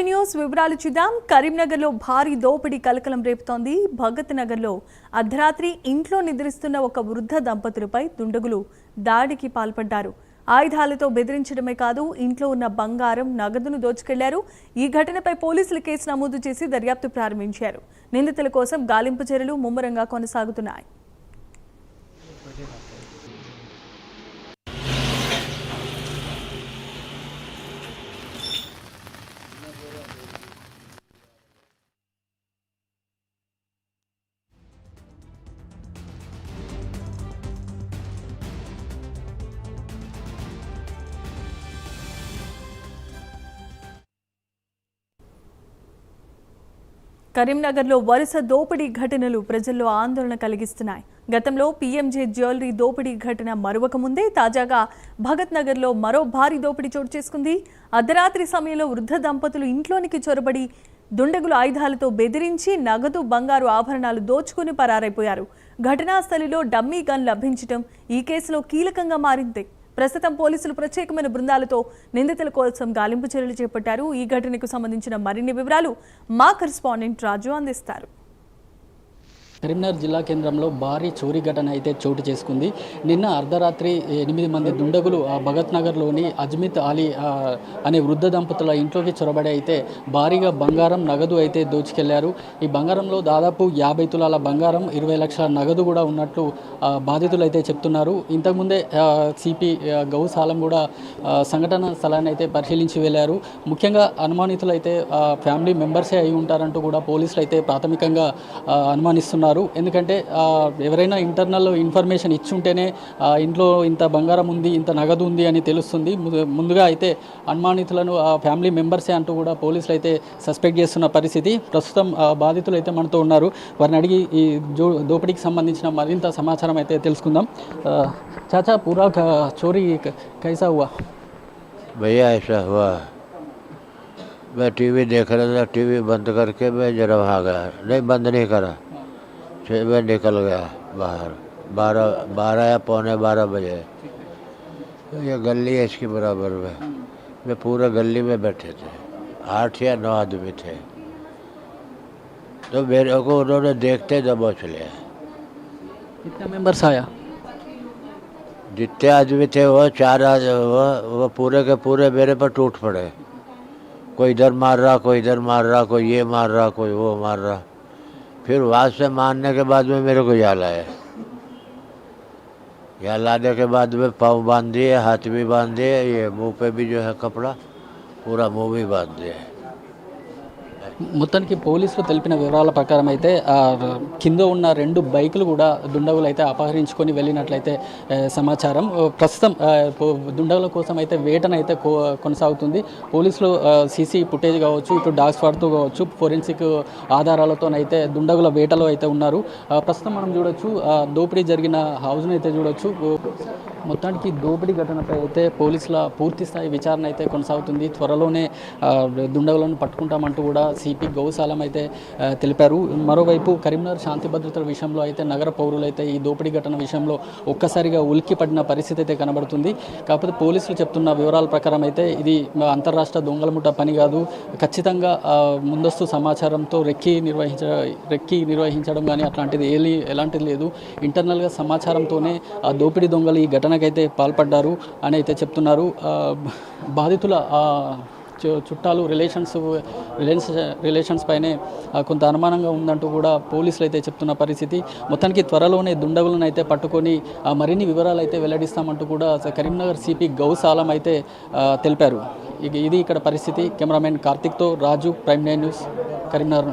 News వివరాలు చూద్దాం. కరీంనగర్లో భారీ దోపిడీ కలకలం రేపుతోంది. భగత్ నగర్లో అర్ధరాత్రి ఇంట్లో నిద్రిస్తున్న ఒక వృద్ధ దంపతులపై దుండగులు దాడికి పాల్పడ్డారు. ఆయుధాలతో బెదిరించడమే కాదు, ఇంట్లో ఉన్న బంగారం, నగదును దోచుకెళ్లారు. ఈ ఘటనపై పోలీసులు కేసు నమోదు చేసి దర్యాప్తు ప్రారంభించారు. నిందితుల కోసం గాలింపు చర్యలు ముమ్మరంగా కొనసాగుతున్నాయి. కరీంనగర్లో వరుస దోపిడీ ఘటనలు ప్రజల్లో ఆందోళన కలిగిస్తున్నాయి. గతంలో పీఎంజే జ్యువెలరీ దోపిడీ ఘటన మరొక ముందే తాజాగా భగత్ నగర్లో మరో భారీ దోపిడీ చోటు చేసుకుంది. అర్ధరాత్రి సమయంలో వృద్ధ దంపతులు ఇంట్లోనికి చొరబడి దుండగులు ఆయుధాలతో బెదిరించి నగదు, బంగారు ఆభరణాలు దోచుకుని పరారైపోయారు. ఘటనా స్థలిలో డమ్మీ గన్ లభించడం ఈ కేసులో కీలకంగా మారింది. ప్రస్తుతం పోలీసులు ప్రత్యేకమైన బృందాలతో నిందితుల కోసం గాలింపు చర్యలు చేపట్టారు. ఈ ఘటనకు సంబంధించిన మరిన్ని వివరాలు మా కరెస్పాండెంట్ రాజు అందిస్తారు. కరీంనగర్ జిల్లా కేంద్రంలో భారీ చోరీ ఘటన అయితే చోటు చేసుకుంది. నిన్న అర్ధరాత్రి 8 మంది దుండగులు భగత్ నగర్లోని అజ్మిత్ అలీ అనే వృద్ధ దంపతుల ఇంట్లోకి చొరబడి అయితే భారీగా బంగారం, నగదు అయితే దోచుకెళ్లారు. ఈ బంగారంలో దాదాపు 50 తులాల బంగారం, 20 లక్షల నగదు కూడా ఉన్నట్లు బాధితులు అయితే చెప్తున్నారు. ఇంతకుముందే సిపి గౌసాలం కూడా సంఘటన స్థలాన్ని అయితే పరిశీలించి వెళ్ళారు. ముఖ్యంగా అనుమానితులు అయితే ఫ్యామిలీ మెంబర్సే అయి ఉంటారంటూ కూడా పోలీసులు అయితే ప్రాథమికంగా అనుమానిస్తున్నారు. ఎందుకంటే ఎవరైనా ఇంటర్నల్ ఇన్ఫర్మేషన్ ఇచ్చుంటేనే ఇంట్లో ఇంత బంగారం ఉంది, ఇంత నగదు ఉంది అని తెలుస్తుంది. ముందుగా అయితే అనుమానితులను ఫ్యామిలీ మెంబర్సే అంటూ కూడా పోలీసులు అయితే సస్పెక్ట్ చేస్తున్న పరిస్థితి. ప్రస్తుతం బాధితులు అయితే మనతో ఉన్నారు. వారిని అడిగి ఈ దోపిడీకి సంబంధించిన మరింత సమాచారం అయితే తెలుసుకుందాం. చాచా, పూరా చోరీ కైసా హువా? भैया ऐसा हुआ, मैं टीवी देख रहा था, टीवी बंद करके मैं जरा भाग गया, नहीं बंद नहीं करा, फिर मैं निकल गया बाहर 12 या पौने 12 बजे। ये गली है इसके बराबर में, मैं पूरा गली में बैठे थे, 8 या 9 आदमी थे, तो मेरे को उन्होंने देखते दबोच लिया। कितने मेंबर्स आया? जितने आदमी थे वो 4 वो पूरे के पूरे मेरे पर टूट पड़े। कोई इधर मार रहा, कोई इधर मार रहा, कोई ये मार रहा, कोई वो मार रहा। फिर वहाँ से मारने के बाद में मेरे को यहाँ लाए। यहाँ लाने के बाद में पाँव बांध दिए, हाथ भी बांध दिए, ये मुंह पे भी जो है कपड़ा पूरा मुंह भी बांध दिए। మొత్తానికి పోలీసులు తెలిపిన వివరాల ప్రకారం అయితే కింద ఉన్న 2 బైకులు కూడా దుండగులు అయితే అపహరించుకొని వెళ్ళినట్లయితే సమాచారం. ప్రస్తుతం దుండగుల కోసం అయితే వేటనైతే కొనసాగుతుంది. పోలీసులు సీసీ ఫుటేజ్ కావచ్చు, ఇటు డాగ్ స్క్వాడ్తో కావచ్చు, ఫోరెన్సిక్ ఆధారాలతోనైతే దుండగుల వేటలో అయితే ఉన్నారు. ప్రస్తుతం మనం చూడొచ్చు, దోపిడీ జరిగిన హౌస్ను అయితే చూడొచ్చు. మొత్తానికి దోపిడీ ఘటనపై అయితే పోలీసుల పూర్తి స్థాయి విచారణ అయితే కొనసాగుతుంది. త్వరలోనే దుండగులను పట్టుకుంటామంటూ కూడా సిపి గౌసాలం అయితే తెలిపారు. మరోవైపు కరీంనగర్ శాంతి భద్రతల విషయంలో అయితే నగర పౌరులు అయితే ఈ దోపిడీ ఘటన విషయంలో ఒక్కసారిగా ఉలిక్కి పడిన పరిస్థితి అయితే కనబడుతుంది. కాకపోతే పోలీసులు చెప్తున్న వివరాల ప్రకారం అయితే ఇది అంతర్రాష్ట్ర దొంగల ముఠా పని కాదు, ఖచ్చితంగా ముందస్తు సమాచారంతో రెక్కి నిర్వహించడం కానీ అట్లాంటిది ఎలాంటిది లేదు. ఇంటర్నల్గా సమాచారంతోనే ఆ దోపిడీ దొంగలు ఈ ఘటనకైతే పాల్పడ్డారు అని అయితే చెప్తున్నారు. బాధితుల చుట్టాలు రిలేషన్స్ పైనే కొంత అనుమానంగా ఉందంటూ కూడా పోలీసులు అయితే చెప్తున్న పరిస్థితి. మొత్తానికి త్వరలోనే దుండగులను అయితే పట్టుకొని మరిన్ని వివరాలు అయితే వెల్లడిస్తామంటూ కూడా కరీంనగర్ సిపి గౌసాలం అయితే తెలిపారు. ఇది ఇక్కడ పరిస్థితి. కెమెరామెన్ కార్తిక్తో రాజు, ప్రైమ్ 9 న్యూస్, కరీంనగర్.